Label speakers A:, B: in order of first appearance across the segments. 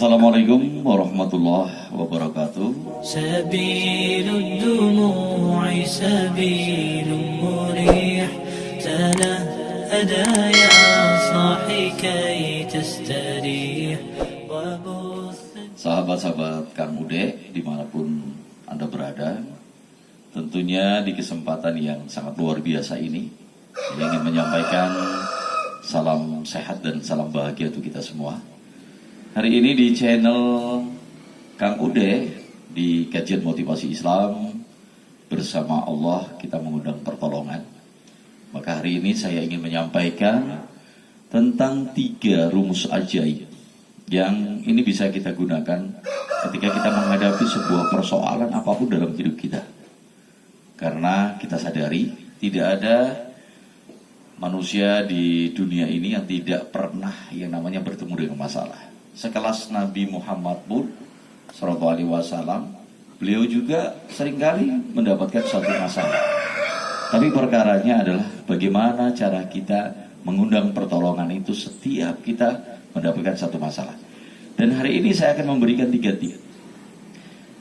A: Assalamualaikum warahmatullahi wabarakatuh.
B: سبيل الدموع سبيل مريح تنهدى يا صاحي كي تستريح
A: Sahabat-sahabat Kang Ude dimanapun Anda berada, tentunya di kesempatan yang sangat luar biasa ini saya ingin menyampaikan salam sehat dan salam bahagia untuk kita semua. Hari ini di channel Kang Ude di kajian motivasi Islam bersama Allah kita mengundang pertolongan. Maka hari ini saya ingin menyampaikan tentang 3 rumus ajaib yang ini bisa kita gunakan ketika kita menghadapi sebuah persoalan apapun dalam hidup kita. Karena kita sadari tidak ada manusia di dunia ini yang tidak pernah yang namanya bertemu dengan masalah. Sekelas Nabi Muhammad pun sallallahu alaihi wasallam, beliau juga seringkali mendapatkan suatu masalah. Tapi perkaranya adalah bagaimana cara kita mengundang pertolongan itu setiap kita mendapatkan satu masalah. Dan hari ini saya akan memberikan 3 tip.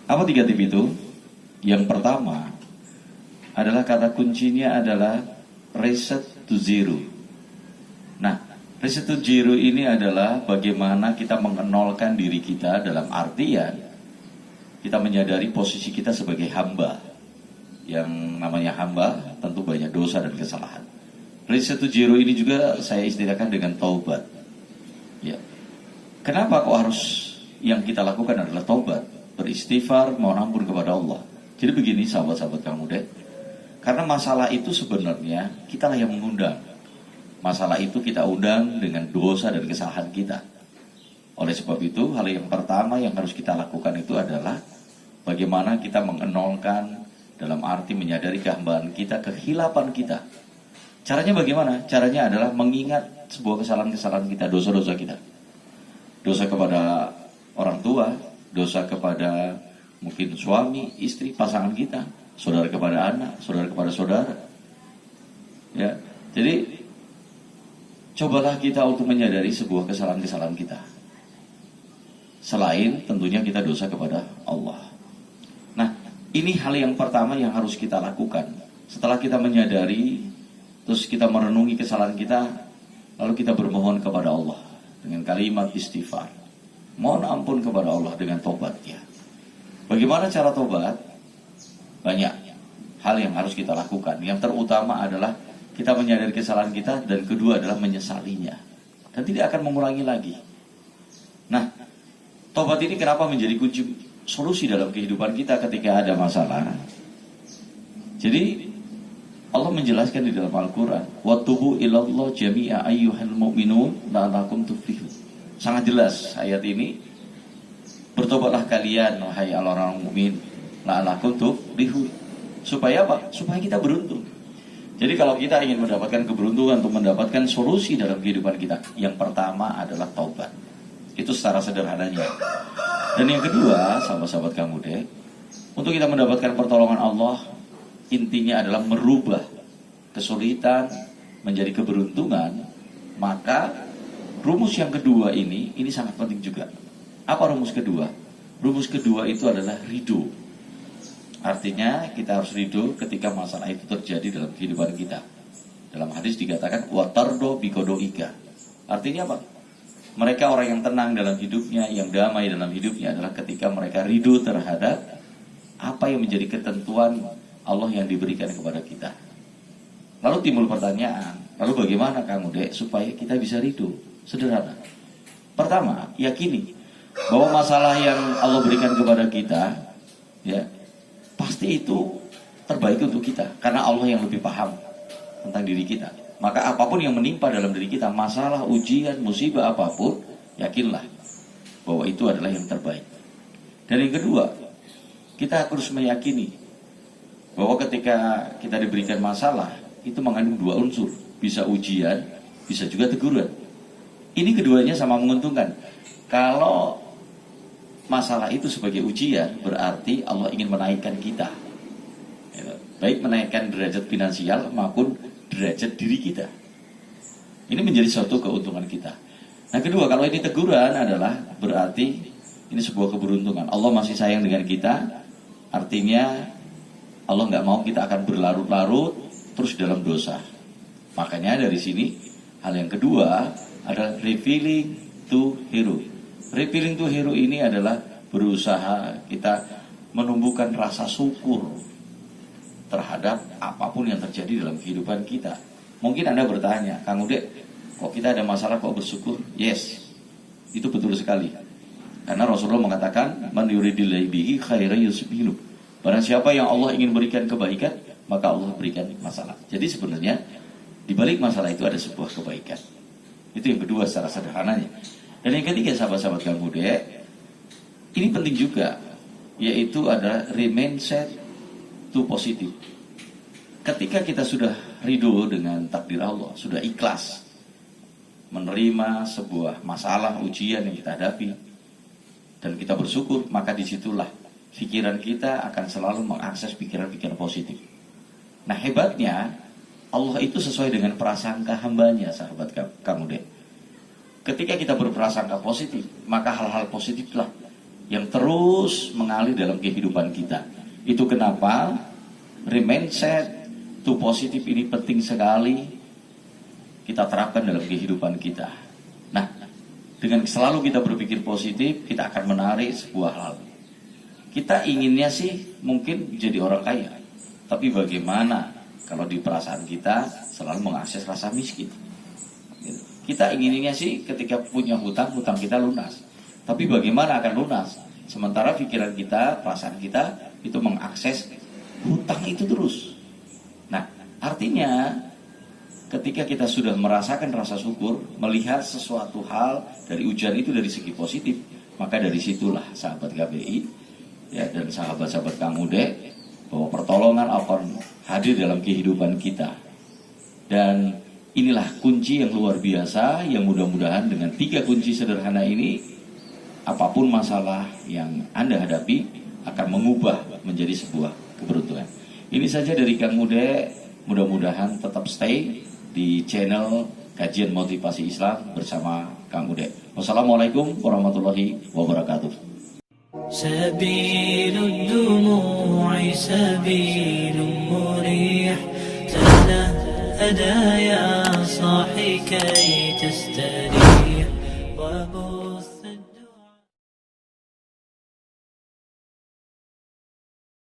A: Apa 3 tip itu? Yang pertama adalah kata kuncinya adalah reset to zero. Nah, reset to zero ini adalah bagaimana kita mengenolkan diri kita dalam artian kita menyadari posisi kita sebagai hamba. Yang namanya hamba tentu banyak dosa dan kesalahan. Reset to zero ini juga saya istilahkan dengan taubat. Ya. Kenapa kok harus yang kita lakukan adalah taubat, beristighfar, mohon ampun kepada Allah. Jadi begini sahabat-sahabat Kang Ude, karena masalah itu sebenarnya kitalah yang mengundang. Masalah itu kita undang dengan dosa dan kesalahan kita. Oleh sebab itu, hal yang pertama yang harus kita lakukan itu adalah bagaimana kita mengenolkan dalam arti menyadari kehambaan kita, kehilapan kita. Caranya bagaimana? Caranya adalah mengingat sebuah kesalahan-kesalahan kita, dosa-dosa kita. Dosa kepada orang tua, dosa kepada mungkin suami, istri, pasangan kita, saudara kepada anak, saudara kepada saudara. Ya, jadi cobalah kita untuk menyadari sebuah kesalahan-kesalahan kita. Selain tentunya kita dosa kepada Allah. Nah, ini hal yang pertama yang harus kita lakukan. Setelah kita menyadari, terus kita merenungi kesalahan kita, lalu kita bermohon kepada Allah dengan kalimat istighfar. Mohon ampun kepada Allah dengan tobatnya. Bagaimana cara tobat? Banyak hal yang harus kita lakukan. Yang terutama adalah kita menyadari kesalahan kita, dan kedua adalah menyesalinya. Dan tidak akan mengulangi lagi. Nah, tobat ini kenapa menjadi kunci solusi dalam kehidupan kita ketika ada masalah? Jadi Allah menjelaskan di dalam Al-Quran, وَتُوبُوا إِلَى اللَّهِ جَمِيعًا أَيُّهَا الْمُؤْمِنُونَ لَعَلَّكُمْ تُفْلِحُونَ. Sangat jelas ayat ini. Bertobatlah kalian wahai orang-orang mukmin, la'allakum tuflihun. Supaya apa? Supaya kita beruntung. Jadi kalau kita ingin mendapatkan keberuntungan untuk mendapatkan solusi dalam kehidupan kita, yang pertama adalah taubat. Itu secara sederhananya. Dan yang kedua, sahabat-sahabat Kang Ude, untuk kita mendapatkan pertolongan Allah, intinya adalah merubah kesulitan menjadi keberuntungan. Maka rumus yang kedua ini sangat penting juga. Apa rumus kedua? Rumus kedua itu adalah ridho. Artinya kita harus ridho ketika masalah itu terjadi dalam kehidupan kita. Dalam hadis dikatakan watardo bikodoika. Artinya apa? Mereka orang yang tenang dalam hidupnya, yang damai dalam hidupnya adalah ketika mereka ridho terhadap apa yang menjadi ketentuan Allah yang diberikan kepada kita. Lalu timbul pertanyaan, lalu bagaimana Kang Ude supaya kita bisa ridho? Sederhana. Pertama, yakini bahwa masalah yang Allah berikan kepada kita, ya, pasti itu terbaik untuk kita, karena Allah yang lebih paham tentang diri kita. Maka apapun yang menimpa dalam diri kita, masalah, ujian, musibah apapun, yakinlah bahwa itu adalah yang terbaik. Dan yang kedua, kita harus meyakini bahwa ketika kita diberikan masalah, itu mengandung 2 unsur. Bisa ujian, bisa juga teguran. Ini keduanya sama menguntungkan. Kalau masalah itu sebagai ujian, berarti Allah ingin menaikkan kita. Baik menaikkan derajat finansial maupun derajat diri kita. Ini menjadi suatu keuntungan kita. Nah kedua, kalau ini teguran adalah berarti Ini sebuah keberuntungan. Allah masih sayang dengan kita. Artinya Allah nggak mau kita akan berlarut-larut terus dalam dosa. Makanya dari sini hal yang kedua adalah revealing to hero. Revealing to hero ini adalah berusaha kita menumbuhkan rasa syukur terhadap apapun yang terjadi dalam kehidupan kita. Mungkin Anda bertanya, Kang Ude, kok kita ada masalah kok bersyukur? Yes, itu betul sekali. Karena Rasulullah mengatakan, man yuridillahu bihi khairan yusibhu. Barang siapa yang Allah ingin berikan kebaikan, maka Allah berikan masalah. Jadi sebenarnya di balik masalah itu ada sebuah kebaikan. Itu yang kedua secara sederhananya. Dan yang ketiga, sahabat-sahabat Kang Ude, ini penting juga, yaitu ada remain set to positive. Ketika kita sudah ridho dengan takdir Allah, sudah ikhlas menerima sebuah masalah, ujian yang kita hadapi, dan kita bersyukur, maka disitulah pikiran kita akan selalu mengakses pikiran-pikiran positif. Nah hebatnya, Allah itu sesuai dengan prasangka hambanya, sahabat kamu deh. Ketika kita berprasangka positif, maka hal-hal positiflah yang terus mengalir dalam kehidupan kita. Itu kenapa remain set to positif ini penting sekali kita terapkan dalam kehidupan kita. Nah, dengan selalu kita berpikir positif, kita akan menarik sebuah hal. Kita inginnya sih mungkin jadi orang kaya, tapi bagaimana kalau di perasaan kita selalu mengakses rasa miskin? Kita inginnya sih ketika punya hutang, hutang kita lunas. Tapi bagaimana akan lunas? Sementara pikiran kita, perasaan kita itu mengakses hutang itu terus. Nah, artinya ketika kita sudah merasakan rasa syukur, melihat sesuatu hal dari ujian itu dari segi positif, maka dari situlah sahabat KBI ya, dan sahabat-sahabat Kang Ude, bahwa pertolongan akan hadir dalam kehidupan kita. Dan inilah kunci yang luar biasa, yang mudah-mudahan dengan 3 kunci sederhana ini, apapun masalah yang Anda hadapi akan mengubah menjadi sebuah keberuntungan. Ini saja dari Kang Ude, mudah-mudahan tetap stay di channel Kajian Motivasi Islam bersama Kang Ude. Wassalamualaikum warahmatullahi wabarakatuh.
B: سبيل الدموع سبيل مريح تنهدى يا صاحي كي تستريح وبث